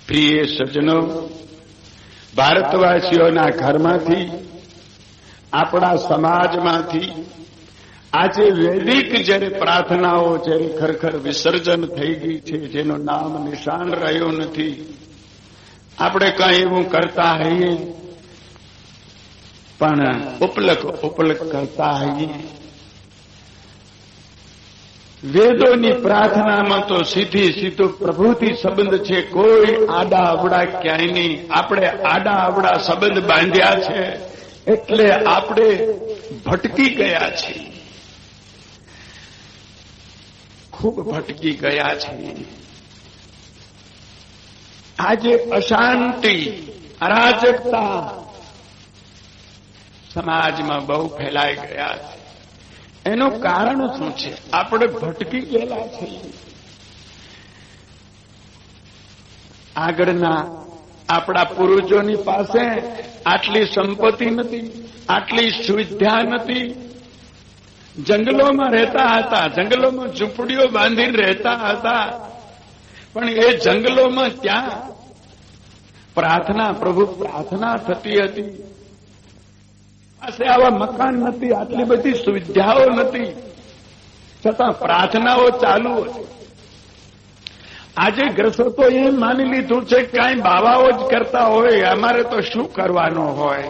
પ્રિય સજ્જનો, ભારતવાસીઓના ઘરમાંથી, આપણા સમાજમાંથી આજે વૈદિક જ્યારે પ્રાર્થનાઓ જ્યારે ખરેખર વિસર્જન થઈ ગઈ છે, જેનું નામ નિશાન રહ્યું નથી. આપણે કઈ એવું કરતા હોઈએ પણ ઉપલક કરતા હોઈએ. વેદોની પ્રાર્થનામાં તો સીધો પ્રભુથી સંબંધ છે, કોઈ આડા અવડા ક્યાંય નહીં. આપણે આડા અવડા સંબંધ બાંધ્યા છે એટલે આપણે ભટકી ગયા છીએ, ખૂબ ભટકી ગયા છીએ. આજે અશાંતિ, અરાજકતા સમાજમાં બહુ ફેલાઈ ગયા છે. એનું કારણ શું છે? આપણે ભટકી ગયેલા છીએ. આગળના આપણા પૂર્વજોની પાસે આટલી સંપત્તિ નથી, આટલી સુવિધા નથી. જંગલોમાં રહેતા હતા, જંગલોમાં ઝૂંપડીઓ બાંધીને રહેતા હતા. પણ એ જંગલોમાં ત્યાં પ્રાર્થના, પ્રભુ પ્રાર્થના થતી હતી. પાસે આવા મકાન નથી, આટલી બધી સુવિધાઓ નથી, છતાં પ્રાર્થનાઓ ચાલુ હતી. આજે ગ્રસ્તો એમ માની લીધું છે કે કાંઈ બાવાઓ જ કરતા હોય, અમારે તો શું કરવાનું હોય.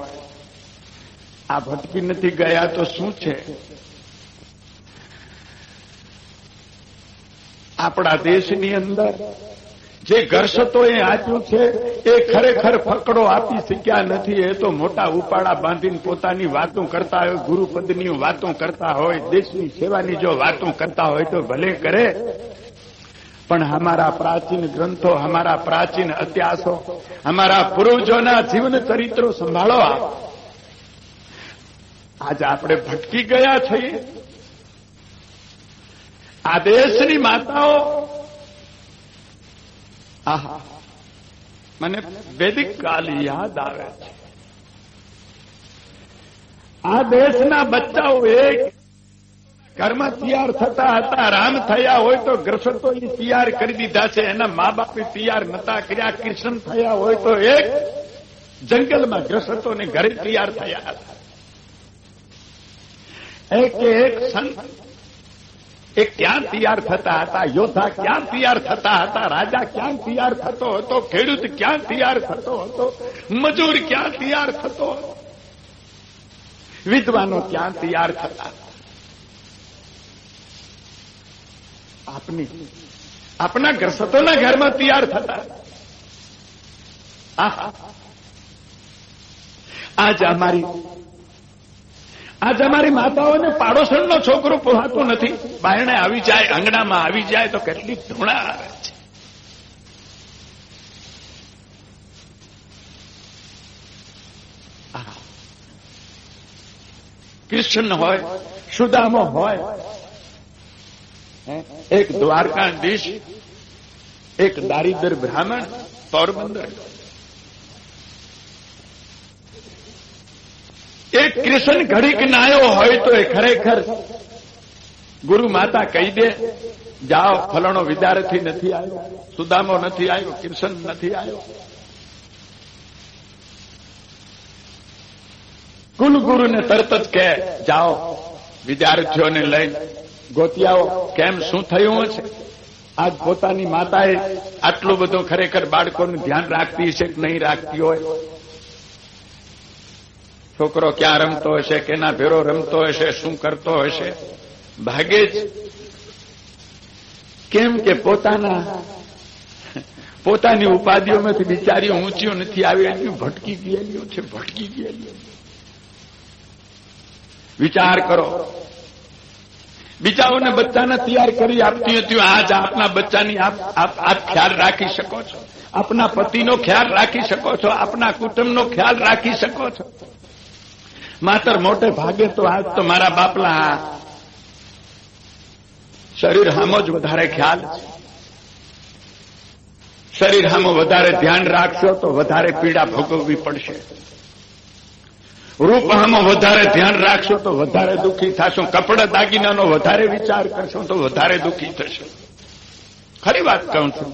આ ભટકી નથી ગયા તો શું છે? આપણા દેશની અંદર જે ગ્રસ્તોએ આપ્યું છે એ ખરેખર ફકડો આપી શક્યા નથી. એ તો મોટા ઉપાડા બાંધીને પોતાની વાતો કરતા હોય, ગુરુપદની વાતો કરતા હોય, દેશની સેવાની જો વાતો કરતા હોય તો ભલે કરે, પણ હમારા પ્રાચીન ગ્રંથો, હમારા પ્રાચીન ઇતિહાસો, હમારા પૂર્વજોના જીવન ચરિત્રો સંભાળો. આજે આપણે ભટકી ગયા છીએ. આ દેશની માતાઓ, આહા, મને વૈદિક કાલ યાદ આવે છે. આ દેશના બચ્ચાઓ એક ઘરમાં તૈયાર થતા હતા. રામ થયા હોય તો ગ્રસ્તો તૈયાર કરી દીધા છે, એના મા બાપે તૈયાર નતા કર્યા. કૃષ્ણ થયા હોય તો એક જંગલમાં ગ્રસ્તોને ઘરે તૈયાર થયા હતા. એક સંત એ ક્યાં તૈયાર થતા હતા? યોદ્ધા ક્યાં તૈયાર થતા હતા? રાજા ક્યાં તૈયાર થતો હતો? ખેડૂત ક્યાં તૈયાર થતો હતો? મજૂર ક્યાં તૈયાર થતો હતો? વિદ્વાનો ક્યાં તૈયાર થતા? આપના ગ્રસ્તોના ઘરમાં તૈયાર થતા. આહા, આજ અમારી માતાઓને પાડોશણનો છોકરો પોહાતો નથી. બાયણે આવી જાય, આંગણામાં આવી જાય તો કેટલી ધૂણા આવે છે. કૃષ્ણ હોય, સુદામો હોય, એક દ્વારકાધીશ, એક દારિદ્ર બ્રાહ્મણ પોરબંદર, એક કૃષ્ણ ઘડીક નાયો હોય તો એ ખરેખર ગુરુ માતા કહી દે, જાઓ ફલાણો વિદ્યાર્થી નથી આવ્યો, સુદામો નથી આવ્યો, કૃષ્ણ નથી આવ્યો. કુલગુરુને તરત જ કહે, જાઓ વિદ્યાર્થીઓને લઈને ગોતી આવો, કેમ શું થયું છે. આજ પોતાની માતાએ આટલું બધું ખરેખર બાળકોનું ધ્યાન રાખતી છે કે નહીં રાખતી હોય. છોકરો ક્યાં રમતો હશે, કેના ભેરો રમતો હશે, શું કરતો હશે, ભાગે જ. કેમ કે પોતાની ઉપાધિઓમાંથી બિચારીઓ ઊંચીઓ નથી આવી, એટલી ભટકી ગયેલીઓ છે, ભટકી ગયેલીઓ. વિચાર કરો, બીજાઓને બચ્ચાને તૈયાર કરી આપતી હતી, આજ આપના બચ્ચાની આપ ખ્યાલ રાખી શકો છો, આપના પતિનો ખ્યાલ રાખી શકો છો, આપના કુટુંબનો ખ્યાલ રાખી શકો છો. માત્ર મોટે ભાગે તો આજ તો મારા બાપલા શરીર હામો જ વધારે ખ્યાલ છે. શરીર હામો વધારે ધ્યાન રાખશો તો વધારે પીડા ભોગવવી પડશે. રૂપ હામો વધારે ધ્યાન રાખશો તો વધારે દુઃખી થશો. કપડા દાગીનાનો વધારે વિચાર કરશો તો વધારે દુઃખી થશો. ખરી વાત કહું છું.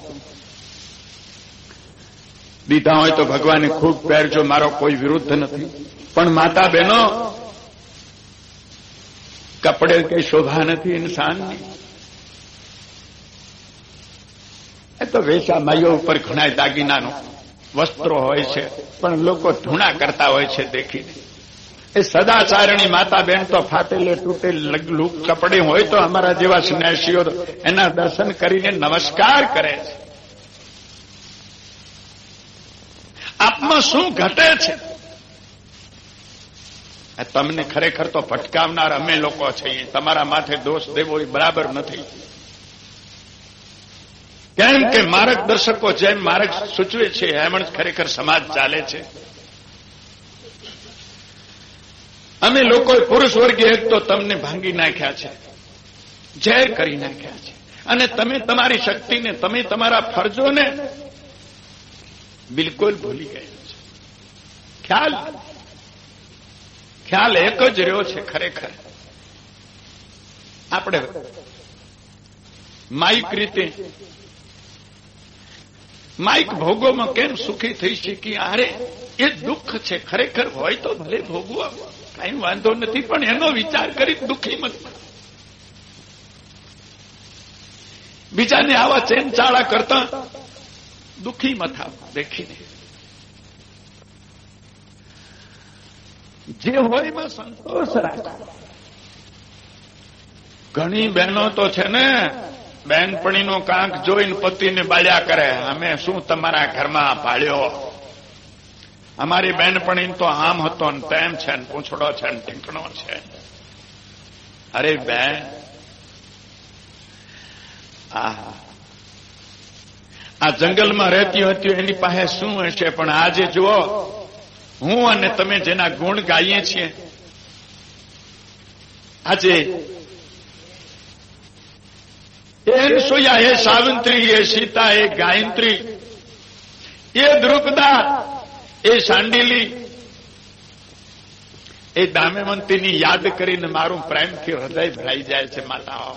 દીધા હોય તો ભગવાને ખૂબ પહેરજો, મારો કોઈ વિરુદ્ધ નથી. પણ માતા બહેનો, કપડે કઈ શોભા નથી ઇન્સાનની. એ તો વેશા માઈઓ ઉપર ઘણા દાગીનાનો વસ્ત્રો હોય છે, પણ લોકો ધૂણા કરતા હોય છે દેખીને. એ સદાચારણી માતા બહેન તો ફાટેલે તૂટેલ કપડે હોય તો અમારા જેવા સ્નેહીઓ એના દર્શન કરીને નમસ્કાર કરે છે. આપમાં શું ઘટે છે? તમને ખરેખર તો ભટકાવનાર અમે લોકો છીએ. તમારા માથે દોષ દેવો એ બરાબર નથી. કેમ કે માર્ગદર્શકો જેમ માર્ગ સૂચવે છે એમ જ ખરેખર સમાજ ચાલે છે. અમે લોકોએ પુરુષ વર્ગે એક તો તમને ભાંગી નાખ્યા છે, ઝેર કરી નાખ્યા છે, અને તમે તમારી શક્તિને, તમે તમારા ફરજોને બિલકુલ ભૂલી ગયા છે. ખ્યાલ એક જ રહ્યો છે ખરેખર. આપણે માઇક રીતે માઇક ભોગોમાં કેમ સુખી થઈ શકી? અરે એ દુઃખ છે. ખરેખર હોય તો ભલે ભોગવો, કઈ વાંધો નથી, પણ એનો વિચાર કરી દુઃખી મત. બીજાને આવા ચેનચાળા કરતા દુઃખી મત દેખીને. જે હોય એમાં સંતોષ રાખો. ઘણી બહેનો તો છે ને, બહેનપણીનો કાંક જોઈને પતિને બાળ્યા કરે, અમે શું તમારા ઘરમાં પાળ્યો? અમારી બહેનપણી તો આમ હતો ને તેમ છે ને પૂંછડો છે ને ટીંકણો છે. અરે બેન, આ જંગલમાં રહેતી હતી એની પાસે શું હશે? પણ આજે જુઓ, હું અને તમે જેના ગુણ ગાઈએ છીએ, આજે એ અનસૂયા, એ સાવિત્રી, એ સીતા, એ ગાયત્રી, એ દ્રુપદા, એ શાંડિલી, એ દામેવંતીની યાદ કરીને મારું પ્રેમથી હૃદય ભરાઈ જાય છે. માતાઓ,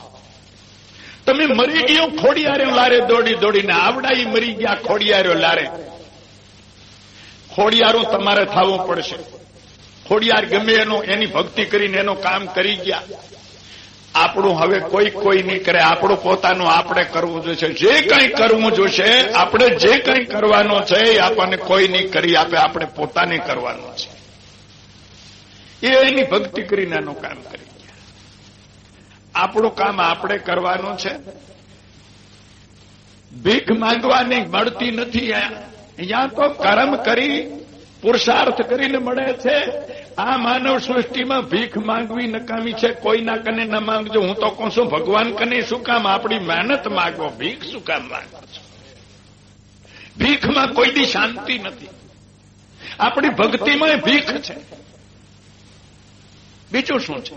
તમે મરી ગયો ખોડિયાર્યો લારે દોડી દોડીને, આવડાઈ મરી ગયા ખોડિયાર્યો લારે. ખોડિયારું તમારે થવું પડશે. ખોડિયાર ગમે એની ભક્તિ કરીને એનું કામ કરી ગયા. આપણું હવે કોઈ નહીં કરે. આપણું પોતાનું આપણે કરવું જોઈશે. જે કંઈ કરવું જોઈશે, આપણે જે કંઈ કરવાનો છે એ આપણને કોઈ નહીં કરી આપે. આપણે પોતાને કરવાનું છે. એ એની ભક્તિ કરીને એનું કામ કરી ગયા. આપણું કામ આપણે કરવાનું છે. ભીખ માંગવાની મળતી નથી. અહીંયા તો કર્મ કરી, પુરુષાર્થ કરીને મળે છે. આ માનવ સૃષ્ટિમાં ભીખ માંગવી નકામી છે. કોઈના કને ન માંગજો. હું તો કહું છું, ભગવાન કને શું કામ આપણી મહેનત માંગો? ભીખ શું કામ માંગો છો? ભીખમાં કોઈ દી શાંતિ નથી. આપણી ભક્તિમાં ભીખ છે. બીજું શું છે?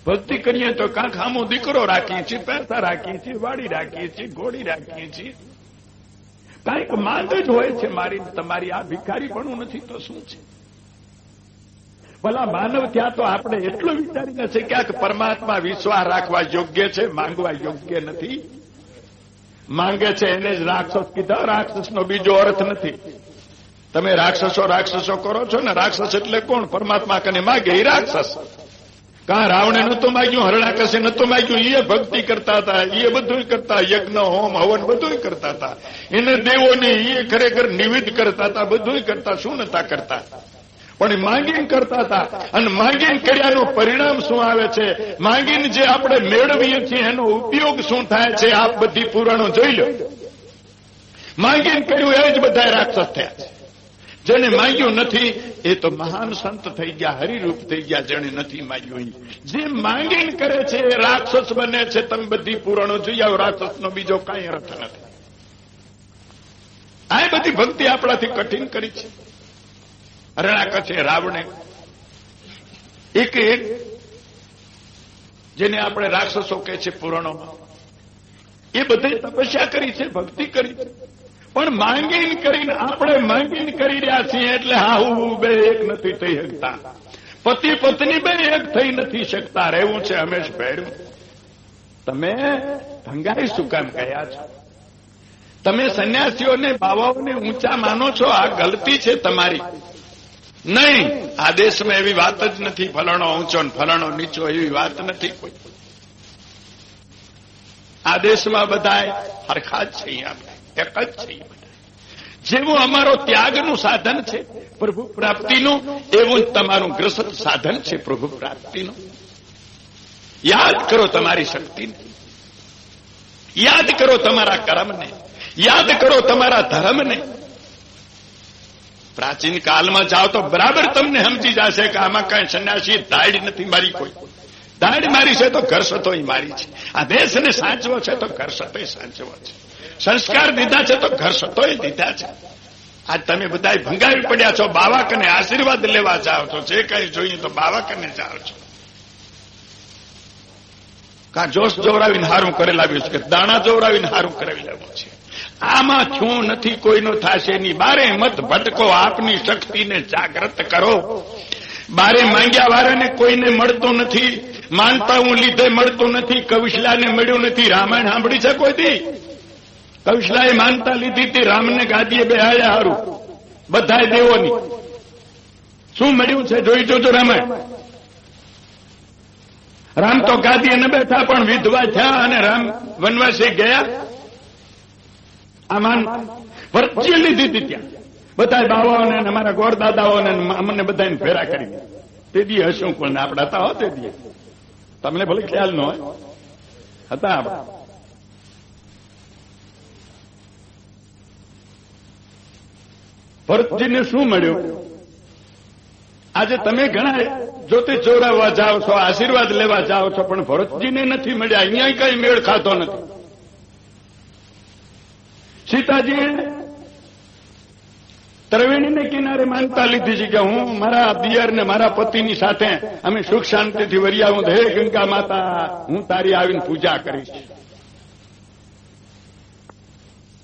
ભક્તિ કરીએ તો કાંક આમો દીકરો રાખીએ છીએ, પૈસા રાખીએ છીએ, વાડી રાખીએ છીએ, ઘોડી રાખીએ છીએ. કાંઈક માંગ જ હોય છે મારી તમારી. આ ભિખારી પણ નથી તો શું છે? ભલા માનવ ત્યાં તો આપણે એટલું વિચારીને છે ક્યાંક પરમાત્મા વિશ્વાસ રાખવા યોગ્ય છે, માંગવા યોગ્ય નથી. માંગે છે એને જ રાક્ષસ કીધા. રાક્ષસનો બીજો અર્થ નથી. તમે રાક્ષસો કરો છો ને. રાક્ષસ એટલે કોણ? પરમાત્મા કને માગે એ રાક્ષસ. કાં રાવણે નતું માગ્યું, હરણાકશે નતું માગ્યું, એ ભક્તિ કરતા હતા, એ બધું કરતા, યજ્ઞ હોમ હવન બધું કરતા હતા. એને દેવોને એ ખરેખર નિવેદ કરતા હતા, બધું કરતા. શું નતા કરતા? પણ માંગીને કરતા હતા. અને માંગીને કર્યાનું પરિણામ શું આવે છે? માંગીને જે આપણે મેળવીએ છીએ એનો ઉપયોગ શું થાય છે? આપ બધી પુરાણો જોઈ લો. માંગીને કર્યું એ જ બધા રાક્ષસ થયા છે. જેને માંગ્યું નથી એ તો મહાન સંત થઈ ગયા, હરિરૂપ થઈ ગયા. જેને નથી માંગ્યું, જે માંગીને કરે છે એ રાક્ષસ બને છે. તમે બધી પુરાણો જોઈ આવો. રાક્ષસનો બીજો કઈ અર્થ નથી. આ બધી ભક્તિ આપણાથી કઠિન કરી છે. હરણાકશે, રાવણે, એક જેને આપણે રાક્ષસો કહે છે પુરાણોમાં, એ બધે તપસ્યા કરી છે, ભક્તિ કરી છે. પણ માંગીને કરીને આપણે માંગીને કરી રહ્યા છીએ એટલે હાહુ બે એક નથી થઈ શકતા. પતિ પત્ની બે એક થઈ નથી શકતા. રહેવું છે હંમેશ ભેરું. તમે ભંગાઈ શું કામ ગયા છો? તમે સંન્યાસીઓને બાવાઓને ઊંચા માનો છો, આ ગલતી છે તમારી. નહીં, આ દેશમાં એવી વાત જ નથી ફલાણો ઊંચો ને ફલાણો નીચો, એવી વાત નથી કોઈ. આ દેશમાં બધા હરખા જ છીએ, આપણે એક જ છીએ. જેવું અમારો ત્યાગનું સાધન છે પ્રભુ પ્રાપ્તિનું, એવું તમારું ગ્રસત સાધન છે પ્રભુ પ્રાપ્તિનું. યાદ કરો તમારી શક્તિને, યાદ કરો તમારા કર્મને, યાદ કરો તમારા ધર્મને. પ્રાચીન કાળમાં જાઓ તો બરાબર તમને સમજી જશે કે આમાં કઈ સંન્યાસી દાડ નથી મારી, કોઈ દાડ મારી છે તો ઘર સતોય મારી છે. આ દેશને સાચવો છે તો ઘર સતોય સાચવો છે. સંસ્કાર દીધા છે તો ઘર સતોય દીધા છે. આજ તમે બધા ભંગાવી પડ્યા છો, બાવા કને આશીર્વાદ લેવા જાઓ છો, જે કઈ જોઈએ તો બાવા કને જાઓ છો. કા જોશ જોવરાવીને હારું કરે લાવ્યું છે, કે દાણા જોવરાવીને હારું કરાવી લાવ્યું છે. આમાં છું નથી કોઈનો થાશે નહીં. બારે મત ભટકો, આપની શક્તિને જાગૃત કરો. બારે માંગ્યા વાળાને કોઈને મળતું નથી, માનતા હું લીધે મળતું નથી. કૌશલાને મળ્યું નથી. રામાયણ સાંભળી છે કોઈ દી? કૌશલાએ માનતા લીધી હતી, રામને ગાદીએ બેહાડ્યા હારું બધા દેવોની. શું મળ્યું છે જોઈ જોજો રામાયણ. રામ તો ગાદીએ ન બેઠા પણ વિધવા થયા અને રામ વનવાસે ગયા. આ માન વર્ચી લીધી હતી ત્યાં બધા બાવાઓને અમારા ગોરદાદાઓને અમને બધાને ભેરા કરી. તે દી હશું પણ આપણે હતા હો, તે દી તમને ભલે ખ્યાલ ન હોય, હતા આપણે. ભરતજીને શું મળ્યું? આજે તમે ઘણા જોતે ચોરાવવા જાઓ છો, આશીર્વાદ લેવા જાઓ છો, પણ ભરતજીને નથી મળ્યા. અહીંયા કઈ મેળ ખાતો નથી. સીતાજીએ ત્રિવેણીને કિનારે માનતા લીધી છે કે હું મારા દિયર ને મારા પતિની સાથે અમે સુખ શાંતિથી વરિયા. હું હે ગંગા માતા, હું તારી આવીને પૂજા કરીશ.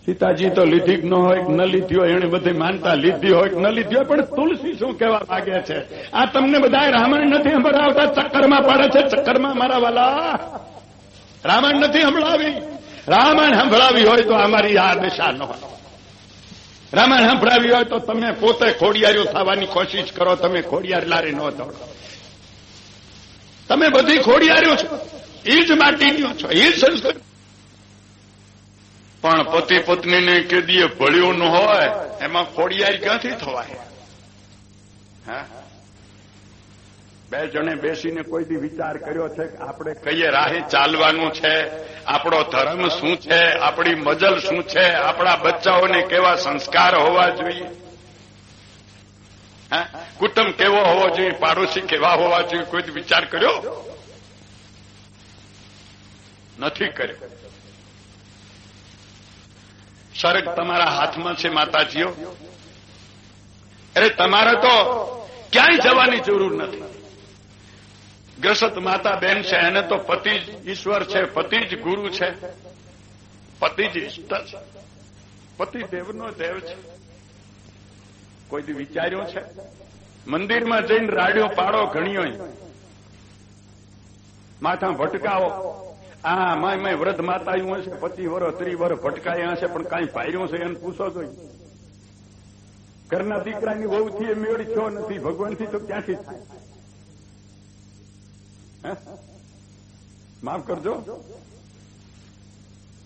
સીતાજી તો લીધી ન હોય ન લીધી હોય, એને બધી માનતા લીધી હોય ન લીધી હોય. પણ તુલસી શું કહેવા માંગે છે? આ તમને બધા રામાયણ નથી સંભળાવતા, ચક્કરમાં પડે છે. ચક્કરમાં મારા વાલા રામાયણ નથી સંભળાવી. રામાયણ સંભળાવી હોય તો અમારી આ દશા ન હોય. રામાયણ સંભળાવી હોય તો તમે પોતે ખોડિયારીઓ થવાની કોશિશ કરો. તમે ખોડિયાર લારી ન દોડો. તમે બધી ખોડિયારીઓ છો, એ જ માટીની છો, એ જ સંસ્કૃતિ. પણ પતિ પત્નીને કેદીએ ભળ્યું ન હોય એમાં ખોડિયારી ક્યાંથી થવાય? હા, બે જણે બેસીને કોઈ દી વિચાર કર્યો છે કે આપણે કઈએ રાહે ચાલવાનું છે? આપણો ધર્મ શું છે? આપણી મજલ શું છે? આપણા બચ્ચાઓને કેવા સંસ્કાર હોવા જોઈએ? કુટુંબ કેવો હોવો જોઈએ? પાડોશી કેવા હોવા જોઈએ? કોઈ વિચાર કર્યો નથી કર્યો. સ્વર્ગ તમારા હાથમાં છે માતાજીઓ. અરે તમારે તો ક્યાંય જવાની જરૂર નથી. ગ્રસત માતા બેન છે, એને તો પતિ જ ઈશ્વર છે, પતિ જ ગુરુ છે, પતિ જ ઇષ્ટ છે, પતિ દેવનો દેવ છે. કોઈ દી વિચાર્યો છે? મંદિરમાં જઈને રાડ્યો પાડો ઘણીઓ, માથા ભટકાવો. આ માય વૃદ્ધ માતાયું હશે, 25 વર્ષ 30 વર્ષ ભટકાયા હશે, પણ કાંઈ પાર્યું છે એને પૂછો જોઈએ. ઘરના દીકરાની વહુથી એ મેળ થયો નથી, ભગવાનથી તો ક્યાંથી થાય? માફ કરજો,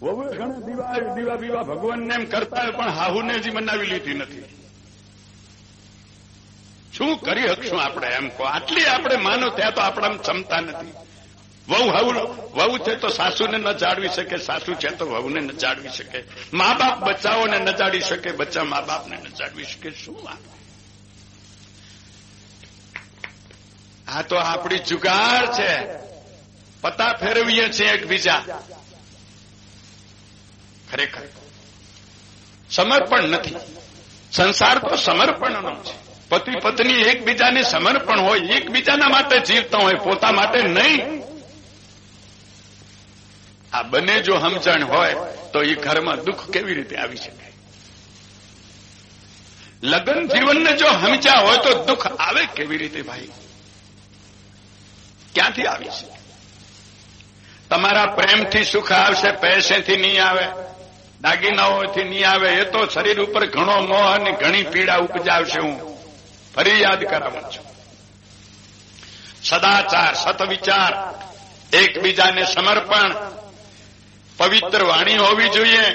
વહુ ઘણા દીવા ભગવાનને એમ કરતા હોય, પણ હાહુને હજી મનાવી લીધી નથી. શું કરી શકશું આપણે? એમ કહો, આટલી આપણે માનો ત્યાં તો આપણામાં ક્ષમતા નથી. વહુ છે તો સાસુને ન જાળવી શકે, સાસુ છે તો વહુને ન જાળવી શકે, મા બાપ બચ્ચાઓને ન જાળવી શકે, બચ્ચા મા બાપને ન જાળવી શકે. શું વાત? આ તો આપણી જુગાર છે. પતા ફેરવીએ છીએ એકબીજા. ખરેખર સમર્પણ નથી. સંસાર તો સમર્પણનો છે. પતિ પત્ની એકબીજાને સમર્પણ હોય, એકબીજાના માટે જીવતા હોય, પોતા માટે નહીં. આ બંને જો સમજણ હોય તો એ ઘરમાં દુઃખ કેવી રીતે આવી શકે? લગ્ન જીવનને જો સમજ્યા હોય તો દુઃખ આવે કેવી રીતે ભાઈ? ક્યાંથી આવી શકે? તમારા પ્રેમથી સુખ આવશે, પૈસેથી નહીં આવે. દાગીનાઓથી નહીં આવે. એ તો શરીર ઉપર ઘણો મોહ અને ઘણી પીડા ઉપજાવશે. હું ફરી યાદ કરાવું છું. સદાચાર, સતવિચાર, એકબીજાને સમર્પણ, પવિત્ર વાણી હોવી જોઈએ.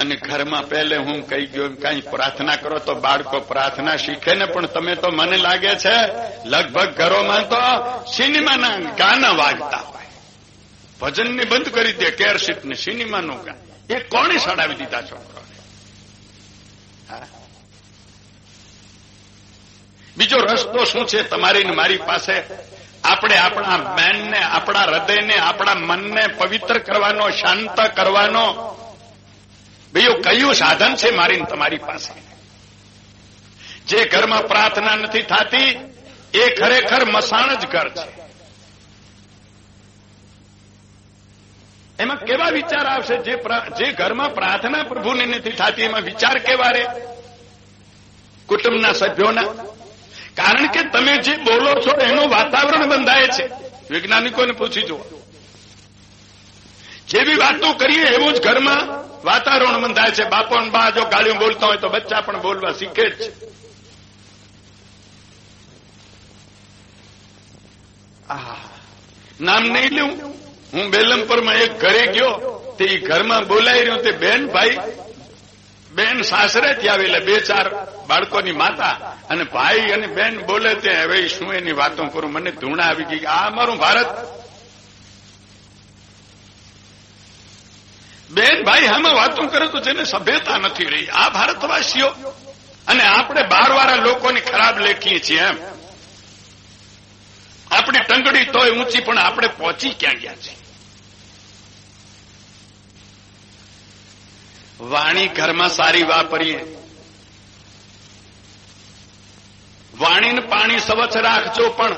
અને ઘરમાં પહેલે હું કહી ગયો એમ કઈ પ્રાર્થના કરો તો બાળકો પ્રાર્થના શીખે ને. પણ તમે તો મને લાગે છે લગભગ ઘરોમાં તો સિનેમાના ગાના વાગતા હોય. ભજનને બંધ કરી દે, કેરસીટ ને સિનેમાનું ગાન. એ કોણે સડાવી દીધા છોકરાને? બીજો રસ્તો શું છે તમારી ને મારી પાસે? આપણે આપણા મનને, આપણા હૃદયને, આપણા મનને પવિત્ર કરવાનો, શાંત કરવાનો બીજું કયું સાધન છે મારી તમારી પાસે? જે ઘરમાં પ્રાર્થના નથી થતી એ ખરેખર મસાણ જ ઘર છે. એમાં કેવા વિચાર આવશે? જે ઘરમાં પ્રાર્થના પ્રભુની નથી થતી એમાં વિચાર કેવા રે કુટુંબના સભ્યોના? કારણ કે તમે જે બોલો છો એનું વાતાવરણ બંધાય છે. વૈજ્ઞાનિકોને પૂછી જુઓ. જેવી વાતો કરીએ એવું જ ઘરમાં વાતાવરણ બંધાય છે. બાપો ને બા જો ગાળીઓ બોલતા હોય તો બચ્ચા પણ બોલવા શીખે જ છે. નામ નહીં લેવું. હું બેલમપુરમાં એક ઘરે ગયો તે ઘરમાં બોલાઈ રહ્યો તે બેન સાસરેથી આવેલા 2-4 બાળકોની માતા અને ભાઈ અને બેન બોલે તે હવે શું એની વાતો કરું? મને ધૂણા આવી ગઈ. આ અમારું ભારત. બેન ભાઈ આમાં વાતો કરે તો જેને સભ્યતા નથી રહી. આ ભારતવાસીઓ અને આપણે બહારવાળા લોકોની ખરાબ લેખીએ છીએ. એમ આપણી ટંગડી તોય ઊંચી, પણ આપણે પહોંચી ક્યાં ગયા છીએ? વાણી ઘરમાં સારી વાપરીએ. વાણીને પાણી સ્વચ્છ રાખજો. પણ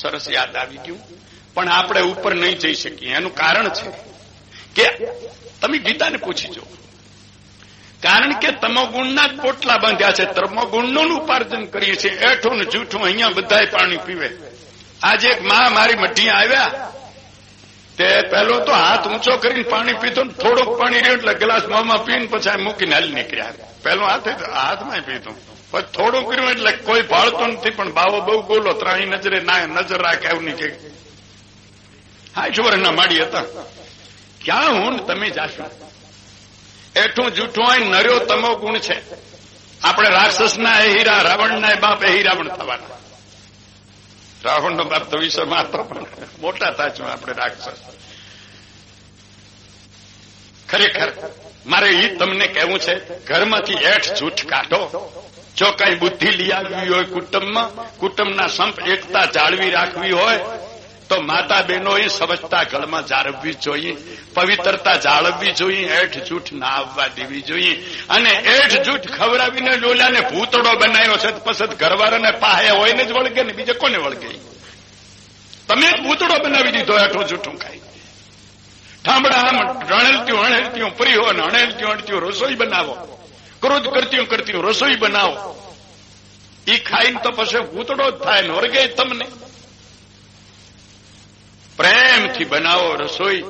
સરસ યાદ આવી ગયું. પણ આપણે ઉપર નહીં જઈ શકીએ. એનું કારણ છે કે તમે ગીતાને પૂછી જો. કારણ કે તમોગુણના જ પોટલા બાંધ્યા છે. તમોગુણનું ઉપાર્જન કરીએ છીએ. એઠું ને જૂઠું અહીંયા બધાય પાણી પીવે. આજે એક માં મારી મઢી આવ્યા તે પહેલો તો હાથ ઊંચો કરીને પાણી પીધું. થોડુંક પાણી રહ્યું એટલે ગ્લાસ મોંમાં પીને પછી મૂકીને હાલી નીકળ્યા. પહેલો હાથમાં પીધું, પછી થોડું કર્યું એટલે કોઈ ભાળતું નથી. પણ બાવો બહુ બોલો, ત્રાહી નજરે ના નજર રાખે એવું નહીં કે 60 વર્ષના માડી હતા. ક્યાં હું તમે જાશો? એઠું જૂઠું હોય. નર્યો તમો ગુણ છે. આપણે રાક્ષસના એ હીરા, રાવણના બાપ એ હીરાવણ થવાના. રાવણનો બાપ તો વિશ્વમાં હતો પણ મોટા તાચું આપણે રાક્ષસ. ખરેખર મારે એ તમને કહેવું છે, ઘરમાંથી એઠ જૂઠ કાઢો. જો કઈ બુદ્ધિ લઈ આવવી હોય કુટુંબમાં, કુટુંબના સંપ એકતા જાળવી રાખવી હોય તો માતા બહેનોએ સ્વચ્છતા ગળમાં જાળવવી જોઈએ, પવિત્રતા જાળવવી જોઈએ, એઠ જૂઠ ના આવવા દેવી જોઈએ. અને એઠ જૂઠ ખવડાવીને લોલાને ભૂતડો બનાવ્યો છે. પસંદ ઘરવાળાને પાહે હોય ને જ વળગે ને બીજે કોને વળગે? તમે જ ભૂતડો બનાવી દીધો એઠું જૂઠું ખાઈ. ઠામડા આમ રણેલત્યું પ્રિયો અને અણેલત્યું રસોઈ બનાવો. ક્રોધ કરતી રસોઈ બનાવો. ઈ ખાઈને તો પછી ભૂતડો જ થાય ને વળગે તમને. પ્રેમથી બનાવો રસોઈ.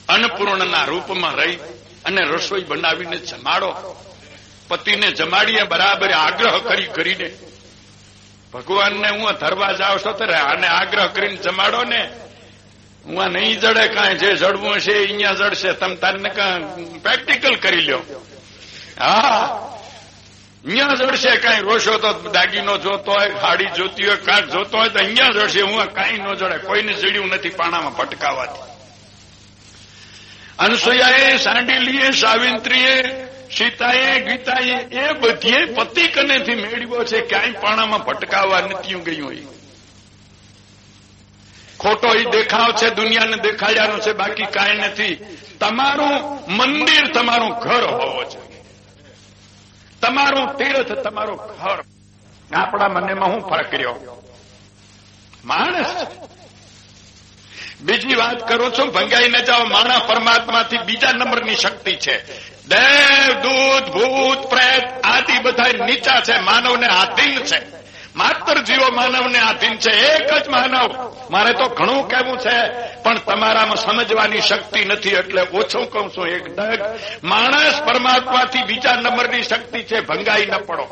અન્નપૂર્ણના રૂપમાં રહી અને રસોઈ બનાવીને જમાડો. પતિને જમાડીએ બરાબર આગ્રહ કરીને. ભગવાનને હું ધરવા જાવ છો ત્યારે આને આગ્રહ કરીને જમાડો ને. હું નહીં જડે કાંઈ, જે જડવું હશે અહીંયા જડશે. તમે તારને પ્રેક્ટિકલ કરી લ્યો. હા, અહીંયા જડશે. કાંઈ રોશો તો દાગીનો જોતો હોય, હાડી જોતી હોય, કાચ જોતો હોય તો અહીંયા જડશે. હું કાંઈ ન જડે. કોઈને જડ્યું નથી પાણામાં ભટકાવાથી. અનસુયાએ, સાંડિલીએ, સાવિત્રીએ, સીતાએ, ગીતાએ એ બધીએ પતિ કનેથી મેળવ્યો છે. ક્યાંય પાણામાં ભટકાવા નથી ગયું હોય. ખોટો એ દેખાવ છે, દુનિયાને દેખાડ્યાનો છે, બાકી કાંઈ નથી. તમારું મંદિર તમારું ઘર હોવો જોઈએ. તમારું તીર્થ તમારું ઘર. આપણા મનમાં હું ફરક રહ્યો? માણસ. બીજી વાત કરું છું, ભંગાઈ ન જાઓ. માણસ પરમાત્માથી બીજા નંબરની શક્તિ છે. દેવ, દૂત, ભૂત, પ્રેત આદિ બધા નીચા છે, માનવને આધીન છે. માત્ર જીવો માનવને આધીન છે. એક જ માનવ. મારે તો ઘણું કહેવું છે, પણ તમારામાં સમજવાની શક્તિ નથી, એટલે ઓછું કહું છું. એક ડગ માણસ પરમાત્માથી બીજા નંબરની શક્તિ છે. ભંગાઈ ન પડો.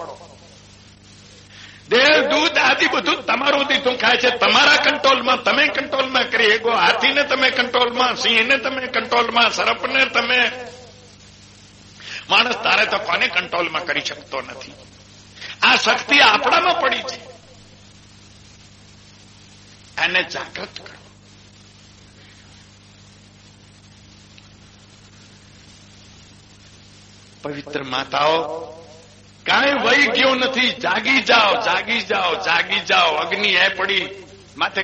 દેહ દૂધ આદિ બધું તમારું દીધું ખાય છે. તમારા કંટ્રોલમાં, તમે કંટ્રોલમાં કરી શકો. હાથીને તમે કંટ્રોલમાં, સિંહને તમે કંટ્રોલમાં, સર્પને તમે. માણસ તારે તો કોને કંટ્રોલમાં કરી શકતો નથી. આ શક્તિ આપણામાં પડી છે. એને જાગૃત કરો. પવિત્ર માતાઓ, કાંઈ વહી ગયું નથી. જાગી જાઓ, જાગી જાઓ, જાગી જાઓ. અગ્નિ એ પડી, માથે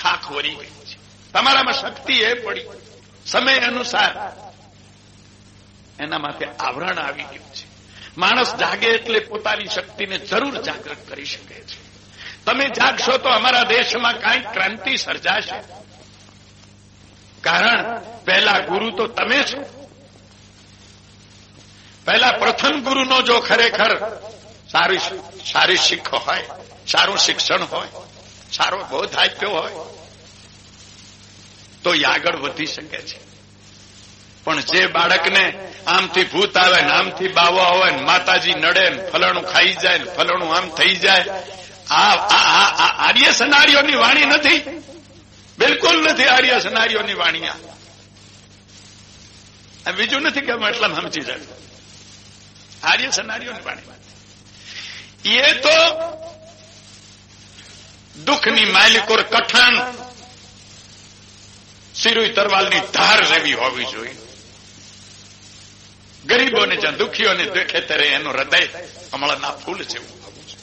ખાખ વરી ગઈ છે. તમારામાં શક્તિ એ પડી. સમય અનુસાર એના માથે આવરણ આવી ગયું છે. માણસ જાગે એટલે પોતાની શક્તિને જરૂર જાગૃત કરી શકે છે. તમે જાગશો તો અમારા દેશમાં કાંઈક ક્રાંતિ સર્જાશે. કારણ પહેલા ગુરુ તો તમે છો. પહેલા પ્રથમ ગુરુનો જો ખરેખર સારી શીખ હોય, સારું શિક્ષણ હોય, સારો બોધ આપ્યો હોય તો એ આગળ વધી શકે છે. પણ જે બાળકને આમથી ભૂત આવે ને આમથી બાવો આવે ને માતાજી નડે ને ફલાણું ખાઈ જાય ને ફલાણું આમ થઈ જાય, આ આર્ય સનારીઓની વાણી નથી. બિલકુલ નથી આર્ય સનારીઓની વાણી. આ બીજું નથી કે એટલા સમજી જાય. આર્ય સનારીઓની વાણી એ તો દુઃખની માલિકોર કઠણ સિરુઈ તરવાલની ધાર જેવી હોવી જોઈએ. ગરીબોને જ્યાં દુઃખીઓને દેખે ત્યારે એનું હૃદય કમળના ફૂલ જેવું હોવું છે.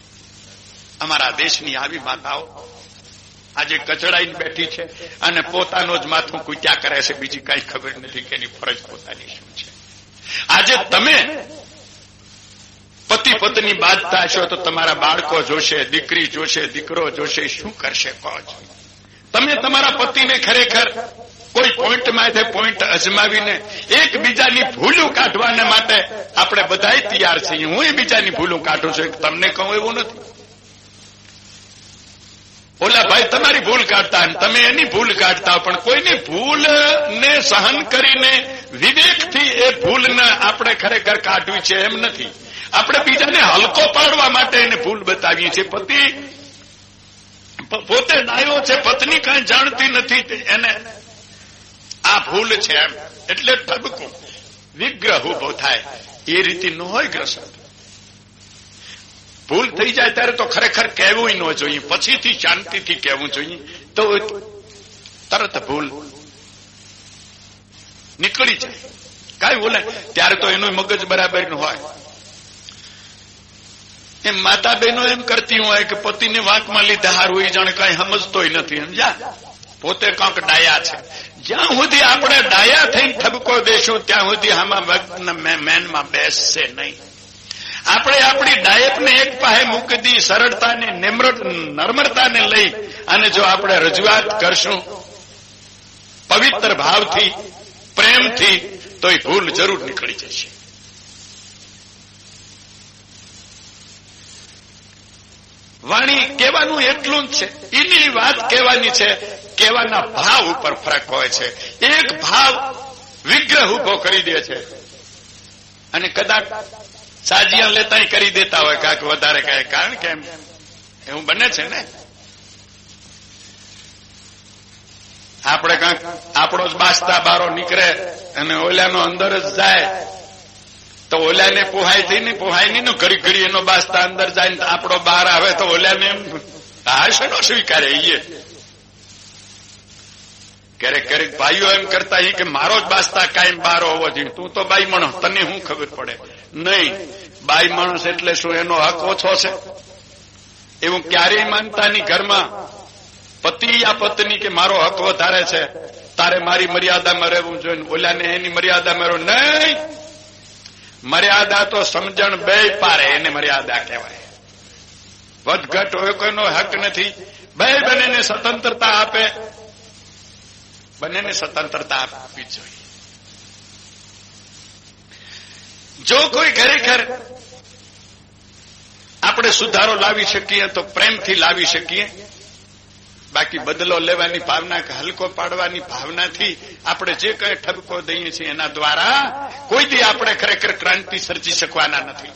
અમારા દેશની આવી માતાઓ આજે કચડાઈને બેઠી છે અને પોતાનો જ માથું કૂટ્યા કરે છે. બીજી કઈ ખબર નથી કે એની ફરજ પોતાની શું છે. આજે તમે પતિ પત્ની બાંધતા હશો તો તમારા બાળકો જોશે, દીકરી જોશે, દીકરો જોશે, શું કરશે કહો છો? તમે તમારા પતિને ખરેખર કોઈ પોઈન્ટમાં પોઈન્ટ અજમાવીને એકબીજાની ભૂલું કાઢવાને માટે આપણે બધા તૈયાર છીએ. હું બીજાની ભૂલું કાઢું છું, તમને કહું એવું નથી. ઓલા ભાઈ તમારી ભૂલ કાઢતા અને તમે એની ભૂલ કાઢતા, પણ કોઈની ભૂલને સહન કરીને વિવેકથી એ ભૂલને આપણે ખરેખર કાઢવી છે એમ નથી. આપણે બીજાને હલકો પાડવા માટે એને ભૂલ બતાવીએ છીએ. પતિ પોતે ડાયો છે, પત્ની કઈ જાણતી નથી, એને આ ભૂલ છે એમ એટલે ઠબકું વિગ્રહ ઉભો થાય. એ રીતે ન હોય ગ્રસ્ત. ભૂલ થઈ જાય ત્યારે તો ખરેખર કહેવું ન જોઈએ, પછીથી શાંતિથી કહેવું જોઈએ. તો તરત ભૂલ નીકળી જાય. કઈ બોલે ત્યારે તો એનું મગજ બરાબર ન હોય. એમ માતા બહેનો એમ કરતી હોય કે પતિને વાંકમાં લીધા હારું, એ જાણે કઈ સમજતોય નથી. સમજ્યા? પોતે કાંક ડાયા છે. જ્યાં સુધી આપણે ડાયા થઈને ઠબકો દેશું ત્યાં સુધી આમાં મેનમાં બેસશે નહીં. આપણે આપણી ડાયકને એક પાસે મૂકી દી, સરળતાને નમ્રતાને લઈ અને જો આપણે રજૂઆત કરશું પવિત્ર ભાવથી, પ્રેમથી, તો એ ભૂલ જરૂર નીકળી જશે. વાણી કહેવાનું એટલું જ છે. એની વાત કહેવાની છે. કહેવાના ભાવ ઉપર ફરક હોય છે. એક ભાવ વિગ્રહ ઉભો કરી દે છે અને કદાચ સાજીયા લેતા કરી દેતા હોય કાંક વધારે કહે. કારણ કે એવું બને છે ને, આપણે કાંક આપણો જ બાસતા બારો નીકળે અને ઓલાનો અંદર જ જાય તો ઓલાને પોહાય થઈ ને પોહાય નહીં ને, ઘડી ઘડી એનો બાસતા અંદર જાય ને આપણો બહાર આવે તો ઓલાને એમ હાશે નો સ્વીકારે. ક્યારેક ક્યારેક ભાઈઓ એમ કરતા કે મારો જ બાસતા કાયમ બારો હોવો જોઈએ. તું તો બાઈ માણસ, તને શું ખબર પડે? નહીં, બાઈ માણસ એટલે શું એનો હક ઓછો છે એવું ક્યારેય માનતા નહીં. ઘરમાં પતિ યા પત્ની કે મારો હક વધારે છે, તારે મારી મર્યાદામાં રહેવું જોઈએ, ઓલાને એની મર્યાદામાં રહેવું નહીં. મર્યાદા તો સમજણ બે પારે, એને મર્યાદા કહેવાય. વધઘટ હોય કોઈનો હક નથી. બે બંનેને સ્વતંત્રતા આપે, બંનેને સ્વતંત્રતા આપવી જોઈએ. જો કોઈ ખરેખર આપણે આપણે સુધારો લાવી શકીએ તો પ્રેમથી લાવી શકીએ. બાકી બદલો લેવાની ભાવના કે હલકો પાડવાની ભાવનાથી આપણે જે કંઈ ઠપકો દઈએ છીએ એના દ્વારા કોઈ દી આપણે ખરેખર ક્રાંતિ સર્જી શકવાના નથી.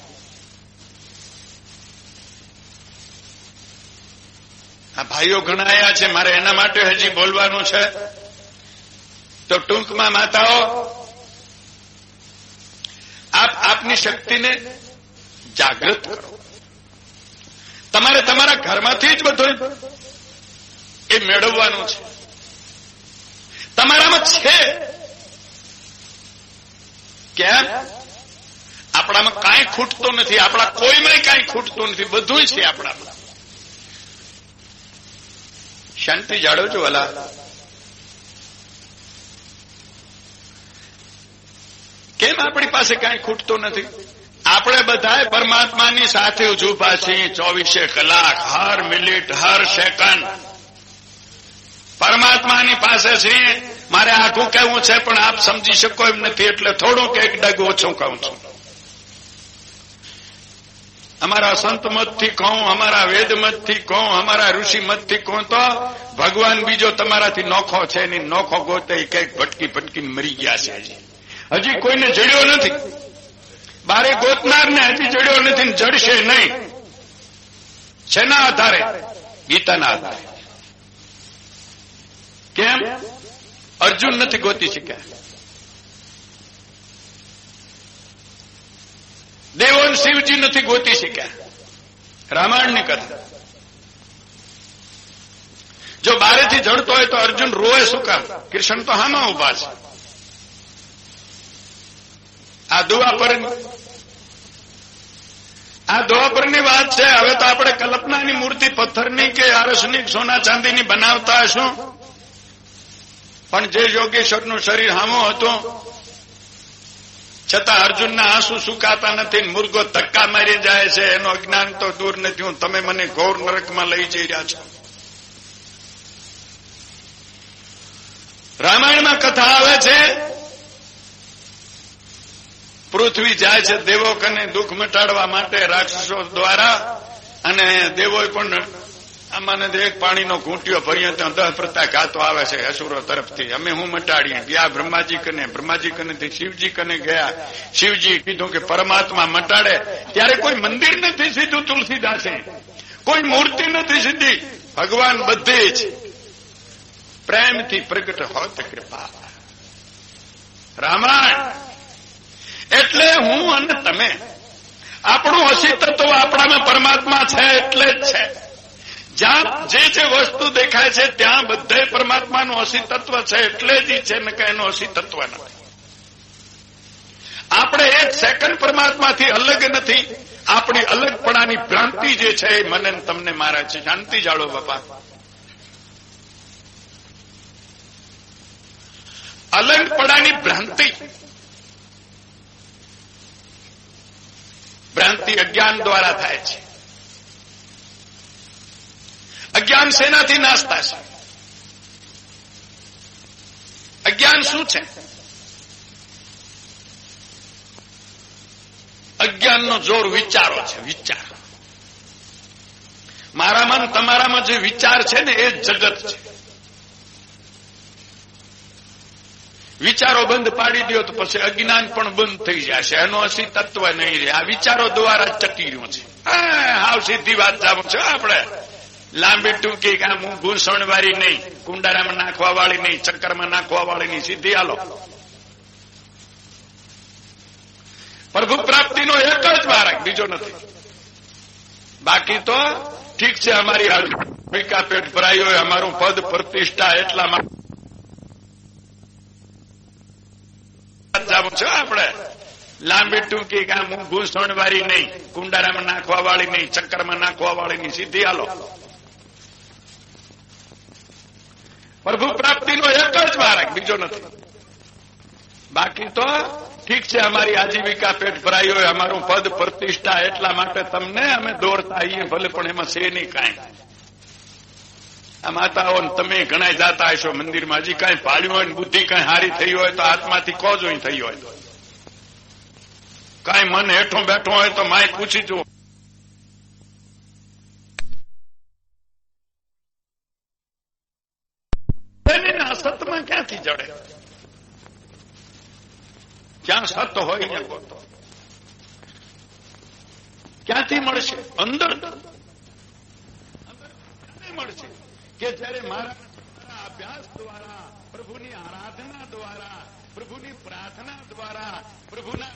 આ ભાઈઓ ઘણા આવ્યા છે, મારે એના માટે હજી બોલવાનું છે. તો ટૂંકમાં માતાઓ, આપ આપની શક્તિને જાગૃત કરો. તમારે તમારા ઘરમાંથી જ બધું એ મેળવવાનું છે. તમારામાં છે. કેમ? આપણામાં કાંઈ ખૂટતું નથી. આપણા કોઈમાં કાંઈ ખૂટતું નથી. બધું છે આપણામાં. શાંતિ જાળવજો વાલા. કેમ આપણી પાસે કાંઈ ખૂટતું નથી? આપણે બધા પરમાત્માની સાથે ઉભા છીએ 24 કલાક, હર મિનિટ, હર સેકન્ડ પરમાત્માની પાસે છીએ. મારે આખું કહેવું છે પણ આપ સમજી શકો એમ નથી, એટલે થોડુંક એક ડગ ઓછું કહું છું. અમારા સંત મતથી કહું, અમારા વેદ મતથી કહું, અમારા ઋષિ મતથી કહું તો ભગવાન બીજો તમારાથી નોખો છે નહીં. નોખો ગોતે કઈક ભટકી ભટકીને મરી ગયા છે. હજી કોઈને જડ્યો નથી. બારે ગોતનાર ને હજી જડ્યો નથી, જડશે નહીં. શેના આધારે? ગીતાના આધારે. કેમ? અર્જુન નથી ગોતી શક્યા. દેવો શિવજી નથી ગોતી શક્યા. રામાયણની કથા. જો બારેથી જડતો હોય તો અર્જુન રોવે શું કામ? કૃષ્ણ તો હામાં ઉભા છે. આ દ્વાપરની વાત છે. હવે તો આપણે કલ્પનાની મૂર્તિ પથ્થરની કે આરસની સોના ચાંદીની બનાવતા હશું, પણ જે યોગેશ્વરનું શરીર હામો હતું છતાં અર્જુનના આંસુ સુકાતા નથી. મુર્ગો ધક્કા મારી જાય છે. એનું અજ્ઞાન તો દૂર નથી. હું તમે મને ઘોર નરકમાં લઈ જઈ રહ્યા છો. રામાયણમાં કથા આવે છે, પૃથ્વી જાય છે દેવો કને દુઃખ મટાડવા માટે રાક્ષસો દ્વારા, અને દેવોએ પણ આમાં એક પાણીનો ઘૂંટિયો ભર્યો ત્યાં 10 પ્રતા ઘાતો આવે છે અસુરો તરફથી. અમે હું મટાડીએ. ગયા બ્રહ્માજી કનેથી શિવજી કને ગયા. શિવજી કીધું કે પરમાત્મા મટાડે. ત્યારે કોઈ મંદિર નથી સીધું તુલસીદાસે, કોઈ મૂર્તિ નથી સીધી. ભગવાન બધે જ પ્રેમથી પ્રગટ હોત કૃપા. રામાયણ એટલે હું અને તમે, આપણું અસ્તિત્વ આપણામાં પરમાત્મા છે એટલે જ છે. જ્યાં જે વસ્તુ દેખાય છે ત્યાં બધે પરમાત્માનું અસ્તિત્વ છે એટલે જ છે, ને કે એનું અસ્તિત્વ નથી. આપણે એક સેકન્ડ પરમાત્માથી અલગ નથી. આપણી અલગપણાની ભ્રાંતિ જે છે એ મને તમને મારે છે. શાંતિ જાળો બાપા. અલગપણાની ભ્રાંતિ અજ્ઞાન દ્વારા થાય છે. અજ્ઞાન શેનાથી નાશ થશે? અજ્ઞાન શું છે? અજ્ઞાનનો જોર વિચારો છે. વિચાર. મારામાં તમારામાં જે વિચાર છે ને એ જ જગત છે. વિચારો બંધ પાડી દો તો પછી અજ્ઞાન પણ બંધ થઈ જશે. એનો અસ્તિત્વ નહીં રહે. આ વિચારો દ્વારા ચટી રહ્યું છે. હાવ સીધી વાત જાણું છે. આપણે લાંબી ટૂંકી કામ ભૂષણ વાળી નહીં, કુંડારામાં નાખવા વાળી નહીં, ચક્કરમાં નાખવા વાળી નહીં, સીધી હાલો. પ્રભુ પ્રાપ્તિનો એક જ માર્ગ, બીજો નથી. બાકી તો ઠીક છે, અમારી હાલકા પેટ ભરાઈ હોય, અમારું પદ પ્રતિષ્ઠા એટલા માટે છે. આપણે લાંબી ટૂંકી કામ ભૂષણ વાળી નહીં, કુંડારામાં નાખવા વાળી નહીં, ચક્કરમાં નાખવા વાળી નહીં, સીધી હાલો. પ્રભુ પ્રાપ્તિનો એક જ માર્ગ, બીજો નથી. બાકી તો ઠીક છે, અમારી આજીવિકા પેટ ભરાઈ હોય, અમારું પદ પ્રતિષ્ઠા એટલા માટે તમને અમે દોરતા આવીએ, ભલે પણ એમાં છે નહીં કાંઈ. આ માતાઓ તમે ઘણા જાતા હશો મંદિરમાં, હજી કાંઈ ભાડ્યું હોય ને બુદ્ધિ કાંઈ હારી થઈ હોય તો આત્માથી કહો જોઈ થઈ હોય. કાંઈ મન હેઠું બેઠું હોય તો માય પૂછી જુઓ. હોય અહીંયા ગોતો. ક્યાંથી મળશે? અંદર મળશે કે જયારે મારા અભ્યાસ દ્વારા, પ્રભુની આરાધના દ્વારા, પ્રભુની પ્રાર્થના દ્વારા, પ્રભુના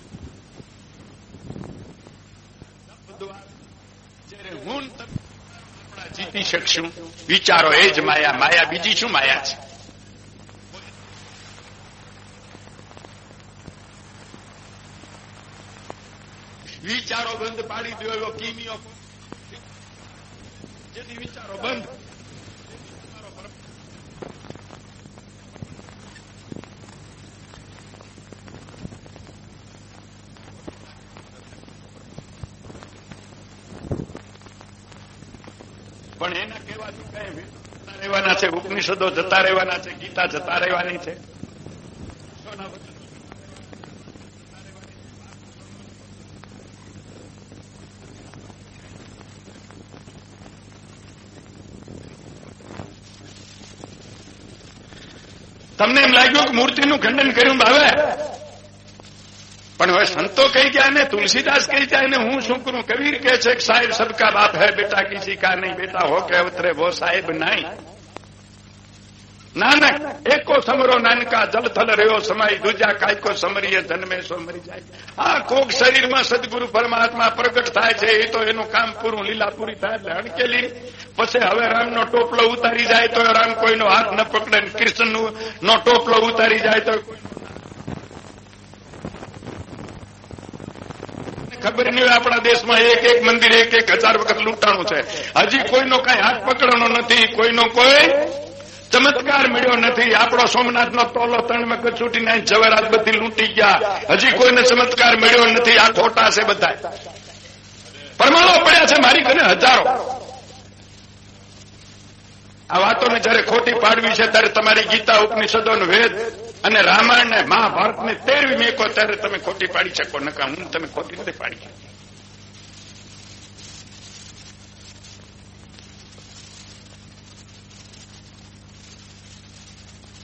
દ્વારા જયારે હું જીતી શકશું. વિચારો એ જ માયા. માયા બીજી શું માયા છે? વિચારો બંધ પાડી દો એવો કિમિયો. જેથી વિચારો બંધ, પણ એના કહેવાથી કઈ જતા રહેવાના છે, ઉપનિષદો જતા રહેવાના છે, ગીતા જતા રહેવાની છે. તમને એમ લાગ્યું કે મૂર્તિનું ખંડન કર્યું ભાવે, પણ હવે સંતો કહી ગયા ને, તુલસીદાસ કહી જાય ને, હું શું કરું? કબીર કહે છે કે સાહેબ સબકા બાપ હૈ, બેટા કિસી કા નહીં, બેટા હો કે અવતરે વો સાહેબ નહીં. નાનક એકો સમરો નાનકા, જલથલ રહ્યો સમાય, દૂજા કાયકો સમરીએ જન્મે સો મરી જાય. આ કોક શરીરમાં સદગુરુ પરમાત્મા પ્રગટ થાય છે, એ તો એનું કામ પૂરું, લીલા પૂરી થાય એટલે હણકેલી. પછી હવે રામનો ટોપલો ઉતારી જાય તો રામ કોઈનો હાથ ન પકડે, કૃષ્ણનો ટોપલો ઉતારી જાય તો ખબર નહીં હોય. આપણા દેશમાં એક એક મંદિર 1,000 વખત લૂંટાણું છે. હજી કોઈનો કઈ હાથ પકડવાનો નથી, કોઈનો કોઈ ચમત્કાર મળ્યો નથી. આપણો સોમનાથનો તોલો 3 વખત છૂટીને જવેરાત બધી લૂંટી ગયા. હજી કોઈને ચમત્કાર મળ્યો નથી. આ ખોટા છે બધા. પરમાણુ પડ્યા છે મારી ઘરે હજારો. આ વાતોને જયારે ખોટી પાડવી છે ત્યારે તમારી ગીતા, ઉપનિષદો, વેદ અને રામાયણ ને મહાભારત ને 13મી મેકો ત્યારે તમે ખોટી પાડી શકો. નકા હું તમે ખોટી નથી પાડી.